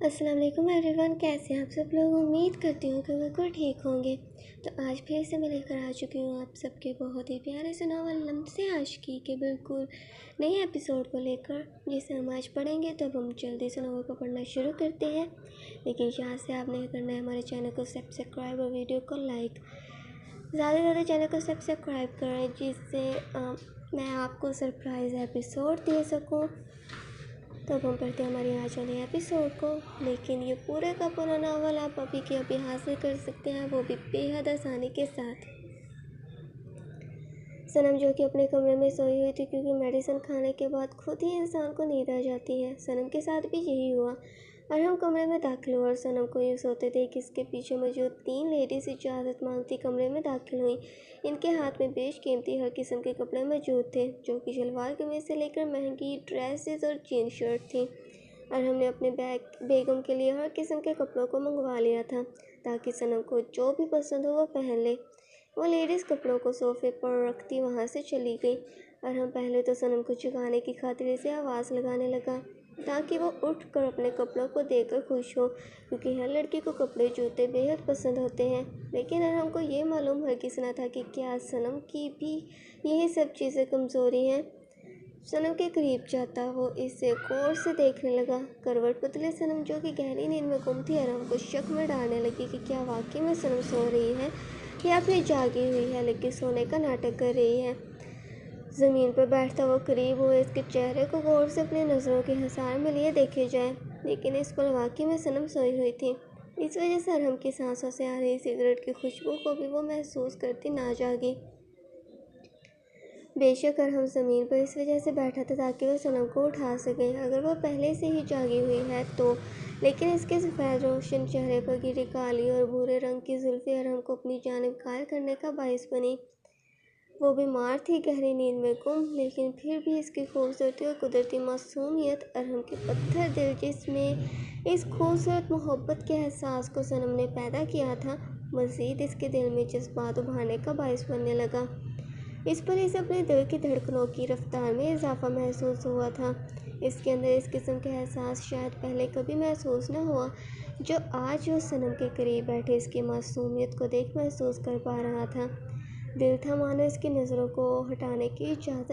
السلام علیکم every one, کیسے ہیں آپ سب لوگ؟ امید کرتی ہوں کہ بالکل ٹھیک ہوں گے۔ تو آج پھر سے میں لے کر آ چکی ہوں آپ سب کے بہت ہی پیارے سے ناول لمس عاشقی کے بالکل نئے ایپیسوڈ کو لے کر، جسے ہم آج پڑھیں گے۔ تو اب ہم جلدی سے ناول کو پڑھنا شروع کرتے ہیں، لیکن یہاں سے آپ نے کرنا ہے ہمارے چینل کو سبسکرائب اور ویڈیو کو لائک، زیادہ سے زیادہ چینل کو سبسکرائب کریں، جس سے میں آپ کو سرپرائز ایپیسوڈ دے سکوں۔ تو اب ہم پڑھتے ہیں ہمارے آج والے ایپیسوڈ کو، لیکن یہ پورے کا پورا ناول آپ ابھی کے ابھی حاصل کر سکتے ہیں، وہ بھی بے حد آسانی کے ساتھ۔ صنم جو کہ اپنے کمرے میں سوئی ہوئی تھی، کیونکہ میڈیسن کھانے کے بعد خود ہی انسان کو نیند آ جاتی ہے۔ صنم کے ساتھ بھی یہی ہوا۔ ارحم کمرے میں داخل ہوا اور صنم کو یوں سوتے دیکھ اس کے پیچھے موجود 3 لیڈیز اجازت مانگتی کمرے میں داخل ہوئیں۔ ان کے ہاتھ میں بیش قیمتی ہر قسم کے کپڑے موجود تھے، جو کہ شلوار قمیض سے لے کر مہنگی ڈریسز اور جین شرٹ تھیں۔ ارحم نے اپنے بیگم کے لیے ہر قسم کے کپڑوں کو منگوا لیا تھا، تاکہ صنم کو جو بھی پسند ہو وہ پہن لے۔ وہ لیڈیز کپڑوں کو صوفے پر رکھتی وہاں سے چلی گئی۔ ارحم پہلے تو صنم کو جگانے کی خاطر اسے آواز لگانے لگا، تاکہ وہ اٹھ کر اپنے کپڑوں کو دیکھ کر خوش ہو، کیونکہ ہر لڑکی کو کپڑے جوتے بے حد پسند ہوتے ہیں۔ لیکن ارحم کو یہ معلوم ہرگز نہ تھا کہ کیا صنم کی بھی یہی سب چیزیں کمزوری ہیں۔ صنم کے قریب جاتا وہ اسے غور سے دیکھنے لگا۔ کروٹ بدلے صنم، جو کہ گہری نیند میں گم تھی، ارحم کو شک میں ڈالنے لگی کہ کیا واقعی میں صنم سو رہی ہے یا پھر جاگی ہوئی ہے، لیکن سونے کا ناٹک کر رہی ہے۔ زمین پر بیٹھتا وہ قریب ہوئے اس کے چہرے کو غور سے اپنی نظروں کے حصار میں لیے دیکھے جائے، لیکن اس پل واقعی میں صنم سوئی ہوئی تھی۔ اس وجہ سے ارحم کی سانسوں سے آ رہی سگریٹ کی خوشبو کو بھی وہ محسوس کرتی نہ جاگی۔ بے شک ارحم زمین پر اس وجہ سے بیٹھا تھا تاکہ وہ صنم کو اٹھا سکے، اگر وہ پہلے سے ہی جاگی ہوئی ہے تو۔ لیکن اس کے سفید روشن چہرے پر گری کالی اور بھورے رنگ کی زلفیں ارحم کو اپنی جانب قائل کرنے کا باعث بنی۔ وہ بیمار تھی، گہری نیند میں گم، لیکن پھر بھی اس کی خوبصورتی اور قدرتی معصومیت، ارحم کے پتھر دل جس میں اس خوبصورت محبت کے احساس کو صنم نے پیدا کیا تھا، مزید اس کے دل میں جذبات ابھرنے کا باعث بننے لگا۔ اس پر اسے اپنے دل کی دھڑکنوں کی رفتار میں اضافہ محسوس ہوا تھا۔ اس کے اندر اس قسم کا احساس شاید پہلے کبھی محسوس نہ ہوا، جو آج وہ صنم کے قریب بیٹھے اس کی معصومیت کو دیکھ محسوس کر پا رہا تھا۔ دل تھا مانو اس کی نظروں کو ہٹانے کی اجازت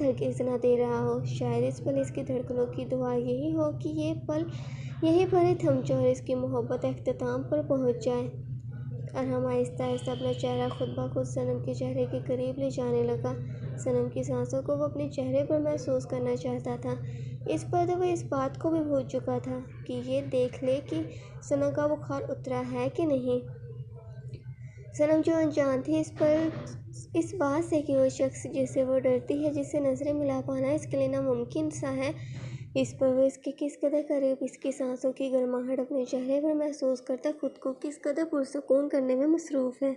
ہرگز نہ دے رہا ہو۔ شاید اس پل اس کی دھڑکنوں کی دعا یہی ہو کہ یہ پل یہیں پر ہی تھم جائے اور اس کی محبت اختتام پر پہنچ جائے۔ ارحم آہستہ آہستہ اپنا چہرہ خود بخود صنم کے چہرے کے قریب لے جانے لگا۔ صنم کی سانسوں کو وہ اپنے چہرے پر محسوس کرنا چاہتا تھا۔ اس پر تو وہ اس بات کو بھی بھول چکا تھا کہ یہ دیکھ لے کہ صنم کا بخار اترا ہے کہ نہیں۔ صنم جو انجان تھی اس بات سے کہ وہ شخص جسے وہ ڈرتی ہے، جسے نظریں ملا پانا اس کے لیے ناممکن سا ہے، اس پر وہ اس کے کس قدر قریب اس کی سانسوں کی گرماہٹ اپنے چہرے پر محسوس کرتا خود کو کس قدر پرسکون کرنے میں مصروف ہے۔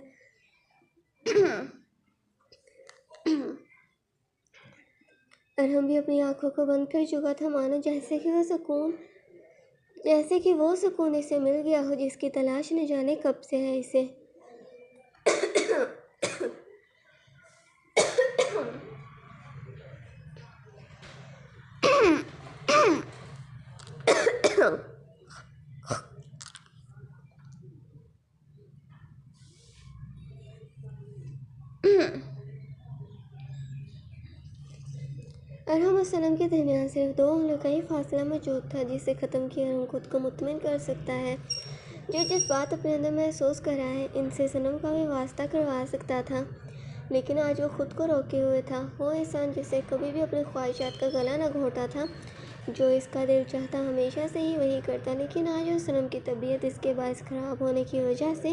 ارحم بھی اپنی آنکھوں کو بند کر چکا تھا، مانو جیسے کہ وہ سکون اسے مل گیا ہو جس کی تلاش نہ جانے کب سے ہے اسے۔ ارحم اور صنم کے درمیان صرف 2 انگلیوں کا ہی فاصلہ موجود تھا، جسے ختم کیا ارحم خود کو مطمئن کر سکتا ہے۔ جو جذبات اپنے اندر محسوس کر رہا ہے، ان سے صنم کا بھی واسطہ کروا سکتا تھا، لیکن آج وہ خود کو روکے ہوئے تھا۔ وہ انسان جسے کبھی بھی اپنی خواہشات کا گلا نہ گھونٹا تھا، جو اس کا دل چاہتا ہمیشہ سے ہی وہی کرتا، لیکن آج وہ صنم کی طبیعت اس کے باعث خراب ہونے کی وجہ سے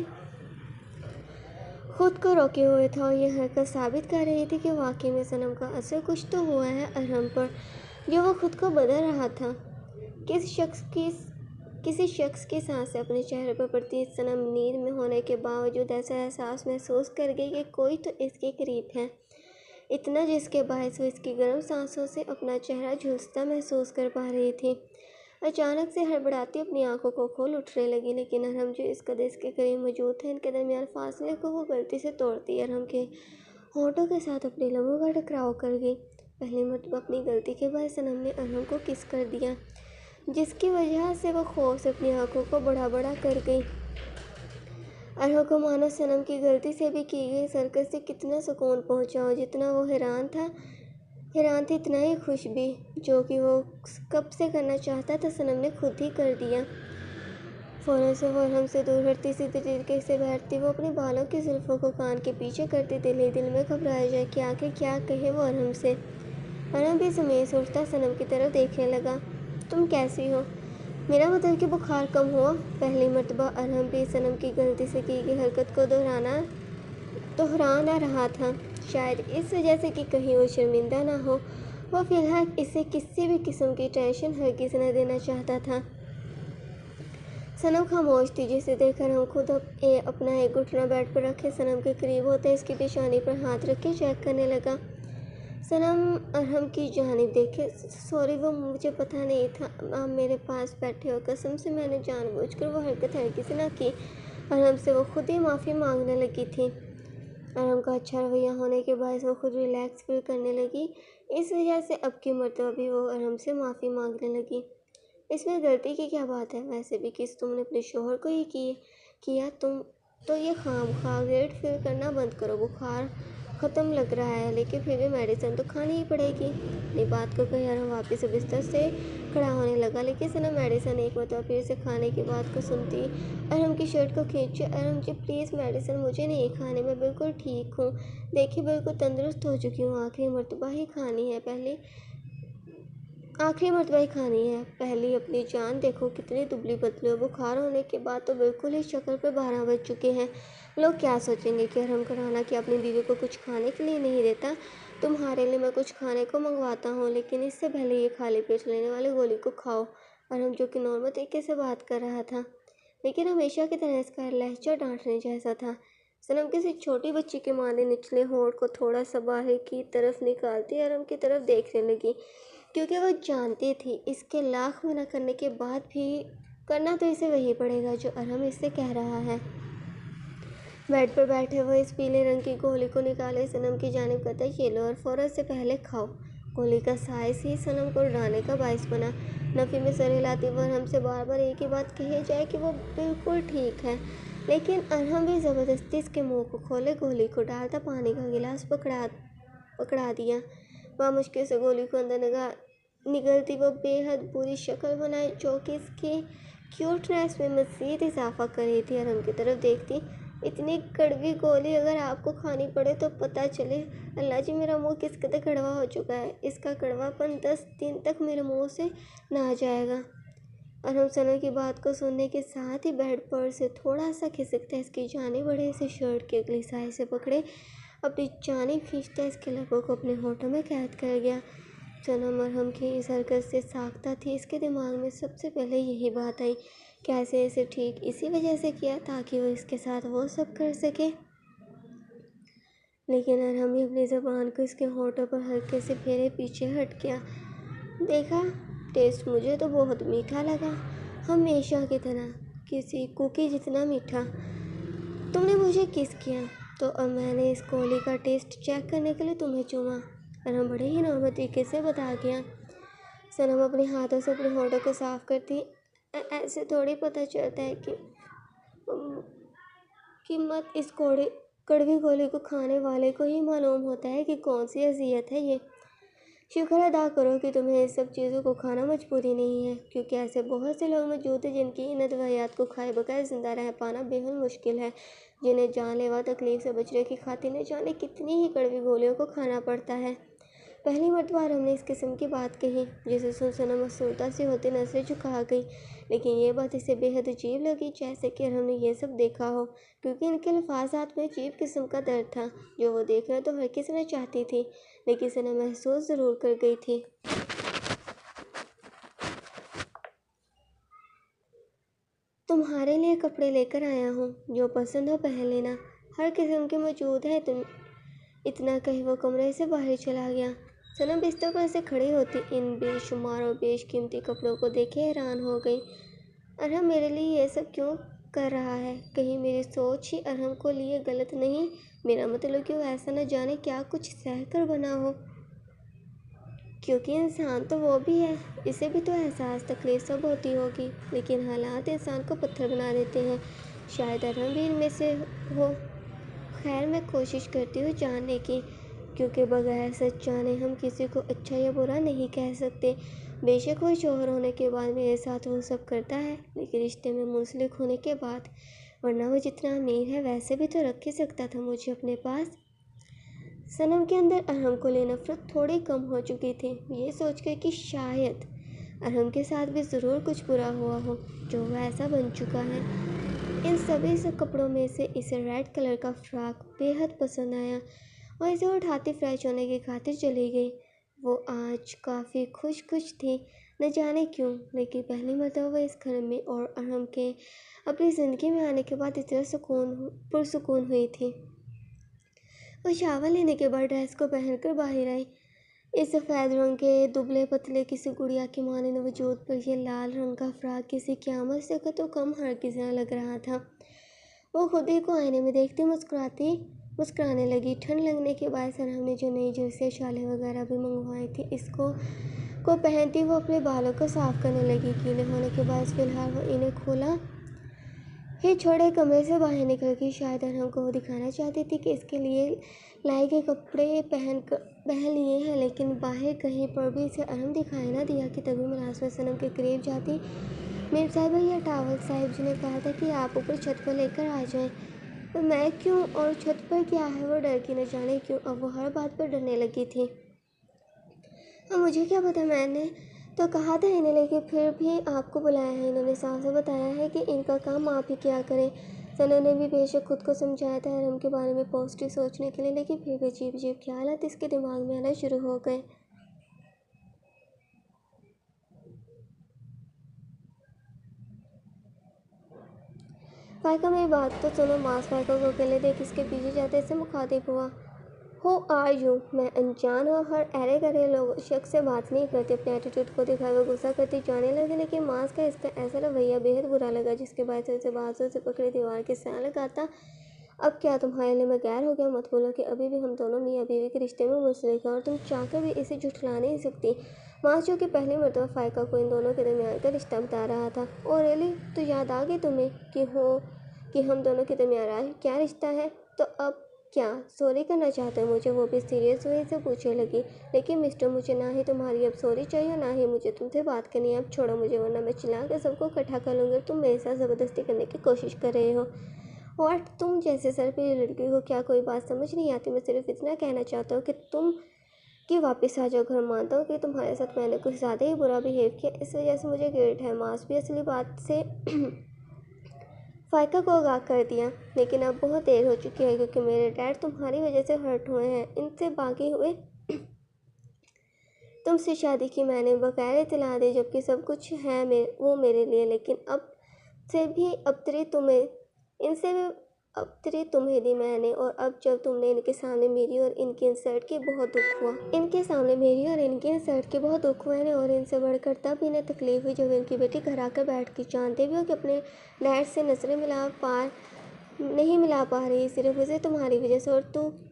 خود کو روکے ہوئے تھا، اور یہ حرکت ثابت کر رہی تھی کہ واقعی میں صنم کا اثر کچھ تو ہوا ہے ارحم پر، جو وہ خود کو بدل رہا تھا۔ کسی شخص کی سانسیں اپنے چہرے پر پڑتی صنم نیند میں ہونے کے باوجود ایسا احساس محسوس کر گئی کہ کوئی تو اس کے قریب ہے، اتنا جس کے باعث وہ اس کی گرم سانسوں سے اپنا چہرہ جھلستا محسوس کر پا رہی تھی۔ اچانک سے ہڑبڑاتی اپنی آنکھوں کو کھول اٹھنے لگی، لیکن ارحم جو اس قدر اس کے قریب موجود تھے، ان کے درمیان فاصلے کو وہ غلطی سے توڑتی ارحم کے ہونٹوں کے ساتھ اپنے لبوں کا ٹکراؤ کر گئی۔ پہلی مرتبہ اپنی غلطی کے بعد صنم نے ارحم کو کس کر دیا، جس کی وجہ سے وہ خوف سے اپنی آنکھوں کو بڑا بڑا کر گئی۔ ارحم کو مانو صنم کی غلطی سے بھی کی گئی حرکت سے کتنا سکون پہنچا ہو، جتنا وہ حیران تھی اتنا ہی خوش بھی، جو کہ وہ کب سے کرنا چاہتا تھا صنم نے خود ہی کر دیا۔ فوراً سے وہ ارحم سے دور ہٹتی، سیدھے طریقے سے بیٹھتی، وہ اپنے بالوں کی زلفوں کو کان کے پیچھے کرتی، دل ہی دل میں گھبرائے جائے کہ آخر کیا کہے وہ ارحم سے۔ ارحم بھی زمین سے اٹھتا صنم کی طرف دیکھنے لگا۔ تم کیسی ہو؟ میرا مطلب کہ بخار کم ہوا؟ پہلی مرتبہ ارحم بھی صنم کی غلطی سے کی گئی حرکت کو دہرانا رہا تھا، شاید اس وجہ سے کہ کہیں وہ شرمندہ نہ ہو۔ وہ فی الحال اسے کسی بھی قسم کی ٹینشن ہرگز نہ دینا چاہتا تھا۔ صنم خاموش تھی، جسے دیکھ کر ارحم خود اپنا ایک گھٹنا بیڈ پر رکھے صنم کے قریب ہوتے اس کی پیشانی پر ہاتھ رکھ کے چیک کرنے لگا۔ صنم ارحم کی جانب دیکھے، سوری، وہ مجھے پتہ نہیں تھا آپ میرے پاس بیٹھے ہو، قسم سے میں نے جان بوجھ کر وہ حرکت ہرگز نہ کی۔ ارحم سے وہ خود ہی معافی مانگنے لگی تھی۔ ارحم کا اچھا رویہ ہونے کے باعث وہ خود ریلیکس فیل کرنے لگی، اس وجہ سے اب کی مرتبہ بھی وہ ارحم سے معافی مانگنے لگی۔ اس میں غلطی کی کیا بات ہے؟ ویسے بھی کس تم نے اپنے شوہر کو ہی کیا، تم تو یہ خواہ مخواہ گلٹ فیل کرنا بند کرو۔ بخار ختم لگ رہا ہے، لیکن پھر بھی میڈیسن تو کھانی ہی پڑے گی۔ اپنی بات کو کہہ ارحم واپس سے بستر سے کھڑا ہونے لگا، لیکن صنم میڈیسن ایک مرتبہ پھر سے کھانے کی بات کو سنتی ارحم کی شرٹ کو کھینچے، ارحم جی پلیز میڈیسن مجھے نہیں کھانی، میں بالکل ٹھیک ہوں، دیکھیے بالکل تندرست ہو چکی ہوں، آخری مرتبہ ہی کھانی ہے، پہلی اپنی جان دیکھو کتنی دبلی پتلی ہو، بخار ہونے کے بعد تو بالکل ہی شکل پہ 12 بج چکے ہیں، لوگ کیا سوچیں گے کہ ارحم کرانا کہ اپنی بیوی کو کچھ کھانے کے لیے نہیں دیتا۔ تمہارے لیے میں کچھ کھانے کو منگواتا ہوں، لیکن اس سے پہلے یہ خالی پیٹ لینے والی گولی کو کھاؤ۔ ارحم جو کہ نارمل طریقے سے بات کر رہا تھا، لیکن ہمیشہ کی طرح اس کا لہجہ ڈانٹنے جیسا تھا۔ صنم کسی چھوٹی بچی کے مانند نچلے ہونٹ کو تھوڑا سا باہر کی طرف نکالتی ارحم کی طرف دیکھنے لگی، کیونکہ وہ جانتی تھی اس کے لاکھ منع کرنے کے بعد بھی کرنا تو اسے وہی پڑے گا جو ارحم اس سے کہہ رہا ہے۔ بیڈ پر بیٹھے وہ اس پیلے رنگ کی گولی کو نکالے صنم کی جانب کرتا، یہ لو اور فوراً سے پہلے کھاؤ۔ گولی کا سائز ہی صنم کو ڈرانے کا باعث بنا۔ نفی میں سر ہلاتی وہ ارحم سے بار بار ایک ہی بات کہی جائے کہ وہ بالکل ٹھیک ہے، لیکن ارحم بھی زبردستی اس کے منہ کو کھولے گولی کو ڈالتا پانی کا گلاس پکڑا دیا۔ وہ مشکل سے گولی کو اندر نگلتی وہ بے حد بری شکل بنائے، جو کہ اس کی کیوٹنیس میں مزید اضافہ کر رہی تھی۔ ارحم کی طرف دیکھتی، اتنی کڑوی گولی اگر آپ کو کھانی پڑے تو پتہ چلے، اللہ جی میرا منہ کس قدر کڑوا ہو چکا ہے، اس کا کڑوا پن 10 دن تک میرے منہ سے نہ جائے گا۔ ارحم صنم کی بات کو سننے کے ساتھ ہی بیڈ پر سے تھوڑا سا کھسکتا اس کی جانب بڑھے، اسے شرٹ کے اگلی سائے سے پکڑے اپنی جانب کھینچتا اس کے لبوں کو اپنے ہونٹوں میں قید کر گیا۔ صنم ارحم کی اس حرکت سے ساختہ تھی، اس کے دماغ میں سب سے پہلے یہی بات آئی، کیسے اسے ٹھیک اسی وجہ سے کیا تاکہ وہ اس کے ساتھ وہ سب کر سکے۔ لیکن ارحم بھی اپنی زبان کو اس کے ہونٹوں پر ہلکے سے پھیرے پیچھے ہٹ گیا۔ دیکھا، ٹیسٹ مجھے تو بہت میٹھا لگا، ہمیشہ کی طرح، کسی کوکی جتنا میٹھا۔ تم نے مجھے کس کیا تو اب میں نے اس گولی کا ٹیسٹ چیک کرنے کے لیے تمہیں چوما، ارحم بڑے ہی نارمل طریقے سے بتا گیا۔ صنم اپنے ہاتھوں سے اپنے ہونٹوں کو صاف کرتی، ایسے تھوڑی پتہ چلتا ہے کہ مت اس کڑوی گولی کو کھانے والے کو ہی معلوم ہوتا ہے کہ کون سی اذیت ہے یہ۔ شکر ادا کرو کہ تمہیں اس سب چیزوں کو کھانا مجبوری نہیں ہے، کیونکہ ایسے بہت سے لوگ موجود ہیں جن کی ان ادویات کو کھائے بغیر زندہ رہ پانا بے حد مشکل ہے، جنہیں جان لیوا تکلیف سے بچنے کی خاطر نہ جانے کتنی ہی کڑوی گولیوں کو کھانا پڑتا ہے۔ پہلی مرتبہ ارحم نے اس قسم کی بات کہی، جسے سن صنم افسردہ سی ہوتی نظریں جھکا گئی، لیکن یہ بات اسے بے حد عجیب لگی، جیسے کہ ارحم نے یہ سب دیکھا ہو، کیونکہ ان کے الفاظات میں عجیب قسم کا درد تھا جو وہ دیکھنا تو ہرگز نہ چاہتی تھی، لیکن صنم محسوس ضرور کر گئی تھی۔ تمہارے لیے کپڑے لے کر آیا ہوں، جو پسند ہو پہن لینا، ہر قسم کے موجود ہیں، اتنا کہہ وہ کمرے سے باہر چلا گیا۔ صنم بستر پر سے کھڑی ہوتی ان بے شمار اور بیش قیمتی کپڑوں کو دیکھے حیران ہو گئی۔ ارحم میرے لیے یہ سب کیوں کر رہا ہے؟ کہیں میری سوچ ہی ارحم کو لیے غلط نہیں؟ میرا مطلب کہ وہ ایسا نہ جانے کیا کچھ سہ کر بنا ہو۔ کیونکہ انسان تو وہ بھی ہے، اسے بھی تو احساس تکلیف سب ہوتی ہوگی، لیکن حالات انسان کو پتھر بنا دیتے ہیں۔ شاید ارحم بھی ان میں سے ہو۔ خیر میں کوشش کرتی ہوں جاننے کی، کیونکہ بغیر سچ جانے ہم کسی کو اچھا یا برا نہیں کہہ سکتے۔ بے شک وہ شوہر ہونے کے بعد میرے ساتھ وہ سب کرتا ہے، لیکن رشتے میں منسلک ہونے کے بعد، ورنہ وہ جتنا امیر ہے ویسے بھی تو رکھ ہی سکتا تھا مجھے اپنے پاس۔ صنم کے اندر ارحم کو لے نفرت تھوڑی کم ہو چکی تھی، یہ سوچ کر کہ شاید ارحم کے ساتھ بھی ضرور کچھ برا ہوا ہو جو وہ ایسا بن چکا ہے۔ ان سبھی سے کپڑوں میں سے اسے ریڈ کلر کا فراک بے حد پسند آیا اور اسے اٹھاتی فریش ہونے کی خاطر چلی گئی۔ وہ آج کافی خوش تھی، نہ جانے کیوں، لیکن پہلی مرتبہ اس گھر میں اور ارحم کے اپنی زندگی میں آنے کے بعد اتنا پرسکون ہوئی تھی۔ وہ شاور لینے کے بعد ڈریس کو پہن کر باہر آئی۔ اس سفید رنگ کے دبلے پتلے کسی گڑیا کی مانند وجود پر یہ لال رنگ کا فراک کسی قیامت سے تو کم ہرگز نہ لگ رہا تھا۔ وہ خود ہی کو آئینے میں دیکھتی مسکرانے لگی۔ ٹھنڈ لگنے کے باعث ارحم نے جو نئی جرسیاں شالیں وغیرہ بھی منگوائی تھی اس کو پہنتی وہ اپنے بالوں کو صاف کرنے لگی۔ گیلے ہونے کے باعث فی الحال وہ انہیں کھولا ہی چھوڑے کمرے سے باہر نکل گئی۔ شاید ارحم کو وہ دکھانا چاہتی تھی کہ اس کے لیے لائے گئے کپڑے پہن لیے ہیں، لیکن باہر کہیں پر بھی اسے ارحم دکھائی نہ دیا کہ تبھی ملازمت صنم کے قریب جاتی۔ میر صاحبہ، یہ ٹاول صاحب جی نے کہا تھا کہ آپ اوپر چھت پر لے کر آ جائیں۔ میں کیوں؟ اور چھت پر کیا ہے؟ وہ ڈر کی نہ جانے کیوں اب وہ ہر بات پر ڈرنے لگی تھی۔ مجھے کیا پتا، میں نے تو کہا تھا انہیں، لیکن پھر بھی آپ کو بلایا ہے۔ انہوں نے صاف صاف بتایا ہے کہ ان کا کام آپ ہی کیا کریں۔ صنم نے بھی بے شک خود کو سمجھایا تھا ارحم کے بارے میں پازیٹیو سوچنے کے لیے، لیکن پھر بھی عجیب خیالات اس کے دماغ میں آنا شروع ہو گئے۔ فائقہ میری بات تو سنو۔ ماس فائقہ کو اکیلے دیکھ اس کے پیچھے جاتے اس سے مخاطب ہوا۔ Who are you? میں انجان اور ہر ارے گرے شخص سے بات نہیں کرتی، اپنے ایٹیٹیوڈ کو دکھائے وہ غصہ کرتی جانے لگی، لیکن ماس کا اس کا ایسا رویہ بے حد برا لگا جس کے باعث اسے بازو سے پکڑے دیوار کے سائے لگاتا۔ اب کیا تمہارے لیے میں غیر ہو گیا؟ مت بولو کہ ابھی بھی ہم دونوں میاں بیوی کے رشتے میں منسلک ہیں اور تم چاہ کر بھی اسے جھٹلا نہیں سکتی۔ ماس جو کہ پہلی مرتبہ فائقہ کو ان دونوں کے درمیان کا رشتہ بتا رہا تھا۔ اوہ ریئلی؟ تو یاد آ گئی تمہیں کہ ہم دونوں کے درمیان کیا رشتہ ہے؟ تو اب کیا سوری کرنا چاہتے ہو مجھے؟ وہ بھی سیریس وے سے پوچھنے لگی۔ لیکن مسٹر، مجھے نہ ہی تمہاری اب سوری چاہیے اور نہ ہی مجھے تم سے بات کرنی ہے۔ اب چھوڑو مجھے، ورنہ میں چلا کر سب کو اکٹھا کر لوں گی اور تم میرے ساتھ زبردستی کرنے کی کوشش کر رہے ہو۔ واٹ؟ تم جیسے سر پہ لڑکی ہو، کیا کوئی بات سمجھ نہیں آتی؟ میں صرف اتنا کہنا چاہتا ہوں کہ تم واپس آ جاؤ گھر۔ مانتا ہوں کہ تمہارے ساتھ میں نے کچھ زیادہ ہی برا بہیو کیا، اس وجہ سے مجھے گلٹ ہے۔ ماس بھی اصلی بات سے فائقہ کو آگاہ کر دیا، لیکن اب بہت دیر ہو چکی ہے کیونکہ میرے ڈیڈ تمہاری وجہ سے ہرٹ ہوئے ہیں۔ ان سے باغی ہوئے تم سے شادی کی میں نے بغیر اطلاع دے، جبکہ سب کچھ ہے وہ میرے لیے، لیکن اب سے بھی ابتری تمہیں دی میں نے، اور اب جب تم نے ان کے سامنے میری اور ان کی انسلٹ کی بہت دکھ ہوا۔ اور ان سے بڑھ کر تب انہیں تکلیف ہوئی جب ان کی بیٹی گھر آ کر بیٹھ گئی۔ جانتے بھی ہو کہ اپنے ڈیڈ سے نظریں نہیں ملا پا رہی صرف اسے تمہاری وجہ سے، اور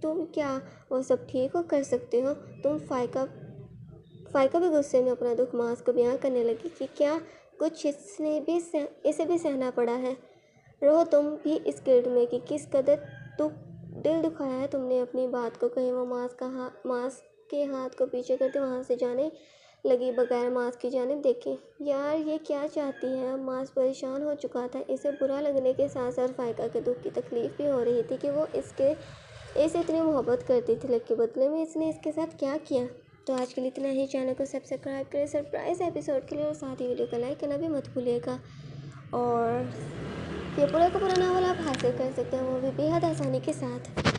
تم کیا وہ سب ٹھیک ہو کر سکتے ہو؟ تم فائقہ بھی غصے میں اپنا دکھ ماس کو بیان کرنے لگی کہ کیا کچھ اسے بھی سہنا پڑا ہے۔ رہو تم بھی اس گلٹ میں کہ کس قدر دل دکھایا ہے تم نے اپنی بات کو کہیں۔ وہ ماس کے ہاتھ کو پیچھے کرتے وہاں سے جانے لگی بغیر ماس کی جانب دیکھے۔ یار یہ کیا چاہتی ہے؟ ماس پریشان ہو چکا تھا۔ اسے برا لگنے کے ساتھ ساتھ فائقہ کے دکھ کی تکلیف بھی ہو رہی تھی کہ وہ اسے اتنی محبت کرتی تھی، لیکن بدلے میں اس نے اس کے ساتھ کیا کیا۔ تو آج کے لیے اتنا ہی۔ چینل کو سبسکرائب کریں سرپرائز ایپیسوڈ کے لیے، اور ساتھ ہی ویڈیو کو لائک کرنا بھی مت بھولیے گا۔ اور یہ پورا کا پورا ناول آپ حاصل کر سکتے ہیں، وہ بھی بے حد آسانی کے ساتھ۔